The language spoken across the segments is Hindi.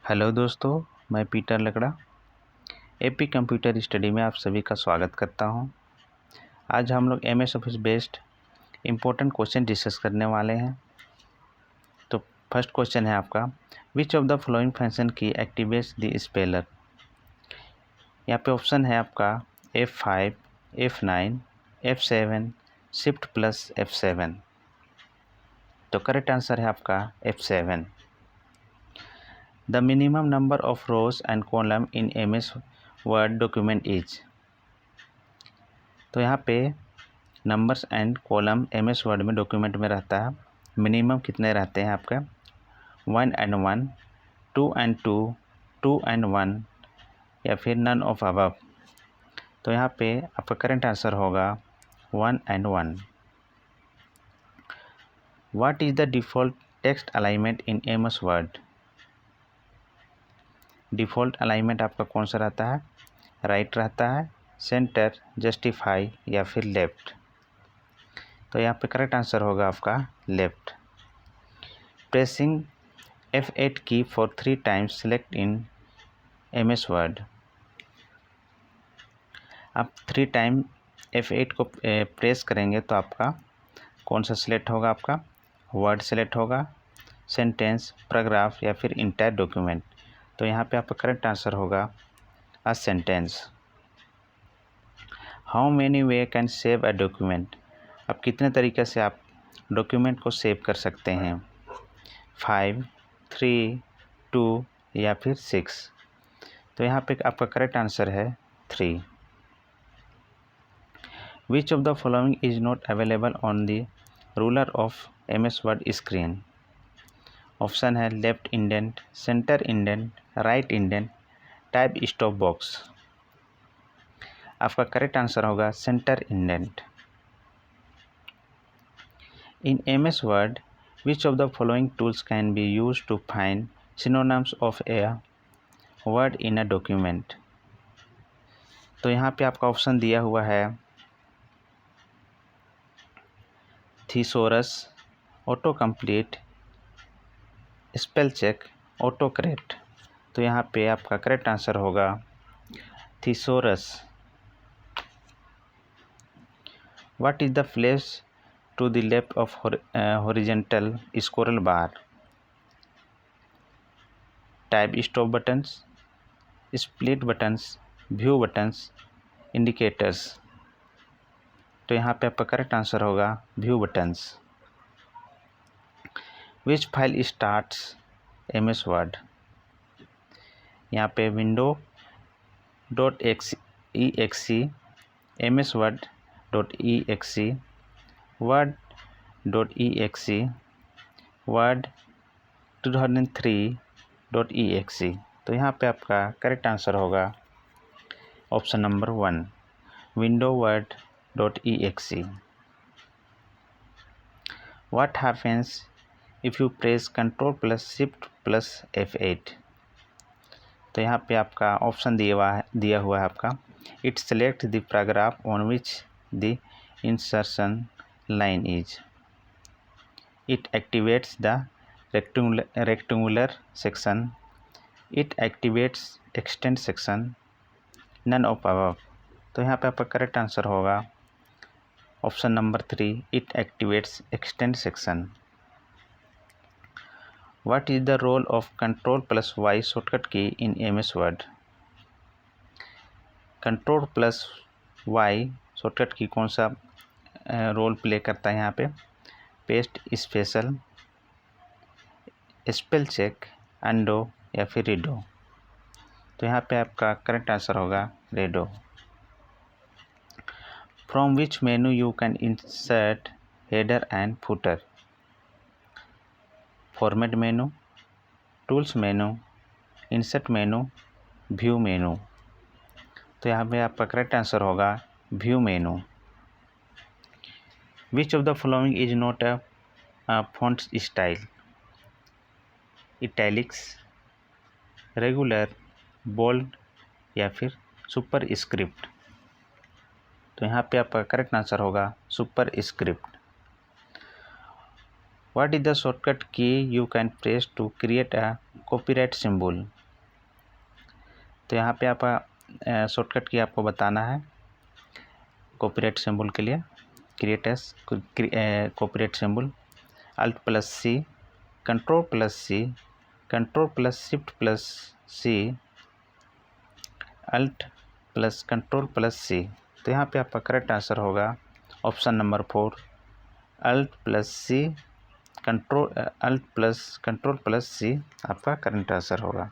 हेलो दोस्तों, मैं पीटर लकड़ा एपी कंप्यूटर स्टडी में आप सभी का स्वागत करता हूं। आज हम लोग MS office based important question discuss करने वाले हैं। तो फर्स्ट क्वेश्चन है आपका, विच ऑफ द फॉलोइंग फंक्शन की एक्टिवेट्स द स्पेलर। यहाँ पे ऑप्शन है आपका F5, F9, F7, shift plus F7। तो करेक्ट आंसर है आपका F7। The minimum number of rows and column in MS Word document is। तो यहाँ पे numbers and column MS Word में डॉक्यूमेंट में रहता है, मिनिमम कितने रहते हैं आपका 1 and 1, 2 and 2, 2 and 1 या फिर नन ऑफ अबव। तो यहाँ पे आपका करेंट आंसर होगा 1 and 1। What is the default text alignment in MS Word। Default alignment आपका कौन सा रहता है, राइट रहता है, सेंटर, जस्टिफाई या फिर लेफ्ट। तो यहाँ पे करेक्ट आंसर होगा आपका लेफ्ट। प्रेसिंग F8 की for 3 times select in MS word. आप 3 टाइम F8 को प्रेस करेंगे तो आपका कौन सा सिलेक्ट होगा, आपका वर्ड सेलेक्ट होगा, सेंटेंस, पैराग्राफ या फिर इंटायर डॉक्यूमेंट। तो यहाँ पे आपका करेक्ट आंसर होगा a sentence. How many way can save a document. अब कितने तरीके से आप डॉक्यूमेंट को सेव कर सकते हैं, 5, 3, 2 या फिर 6। तो यहाँ पे आपका करेक्ट आंसर है 3। Which of the following is not available on the ruler of MS word screen. Option है left indent, centre indent, right indent, type stop box. आपका करेक्ट आंसर होगा centre indent. In MS word which of the following tools can be used to find synonyms of a word in a document। तो यहाँ पे आपका ऑप्शन दिया हुआ है thesaurus, auto complete, spell check, auto correct. तो यहाँ पे आपका करेक्ट आंसर होगा thesaurus. What is the place to the left of horizontal scroll bar. Type stop buttons, split buttons, view buttons, indicators. तो यहाँ पे आपका करेक्ट आंसर होगा view buttons. Which file starts MS Word. यहाँ पे window .exe, MS Word .exe, Word .exe, Word 2003.exe। तो यहाँ पे आपका करेक्ट आंसर होगा option number 1, window word .exe। What happens if you press Ctrl plus Shift plus F8। तो यहाँ पे आपका ऑप्शन दिया हुआ है आपका it select the paragraph on which the insertion line is. It activates the rectangular section, it activates extend section, none of above. तो यहाँ पे आपका करेक्ट आंसर होगा option number 3, it activates extend section. What is the role of Ctrl plus Y shortcut key in MS Word। Ctrl plus Y shortcut की कौन सा रोल प्ले करता है यहाँ पे, paste, special, spell check, undo या फिर रीडो। तो यहाँ पे आपका करेक्ट आंसर होगा redo. From which menu you can insert header and footer. Format menu, tools menu, insert menu, view menu. तो यहाँ पे आपका करेक्ट आंसर होगा view menu. Which of the following is not a font style. Italics, regular, bold या फिर सुपर स्क्रिप्ट। तो यहाँ पे आपका करेक्ट आंसर होगा superscript. What is the shortcut key you can press to create a copyright symbol. तो यहाँ पे आपका शॉर्टकट की आपको बताना है कॉपीराइट सिंबल के लिए। Creates copyright symbol, alt plus C, control plus C, control plus shift plus C, alt plus control plus C. तो यहाँ पे आपका करेक्ट आंसर होगा option number 4, alt plus C, alt plus control plus C आपका करेक्ट आंसर होगा।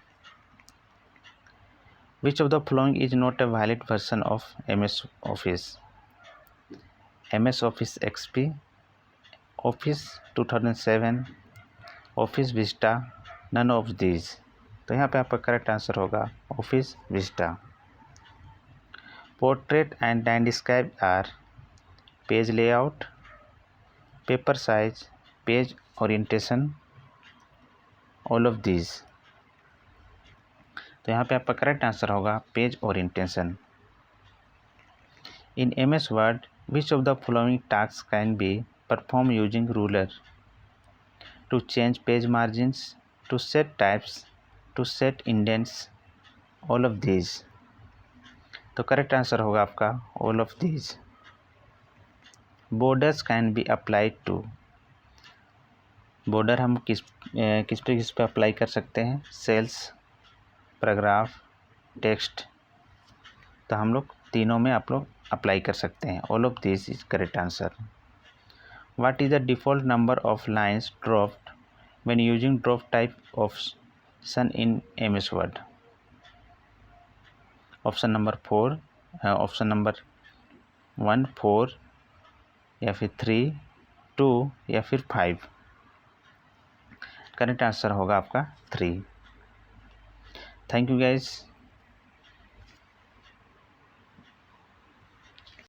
Which of the following is not a valid version of MS office. MS office XP, office 2007, office Vista, none of these. तो यहाँ पे आपका करेक्ट आंसर होगा office Vista. Portrait and landscape are page layout, paper size, page orientation, all of these. तो यहाँ पे आपका करेक्ट आंसर होगा page orientation. In MS Word which of the following task can be perform using ruler to change page margins, to set types, to set indents, all of these. तो करेक्ट आंसर होगा आपका all of these. Borders can be applied to, border हम किस पे अप्लाई कर सकते हैं, सेल्स, पैराग्राफ, टेक्स्ट। तो हम लोग तीनों में आप लोग अप्लाई कर सकते हैं। All of this is correct answer. What is the default number of lines dropped when using drop type option in MS word. Option number 4, option number 1 4 या फिर 3 2 या फिर 5। करेक्ट आंसर होगा आपका 3। Thank you guys.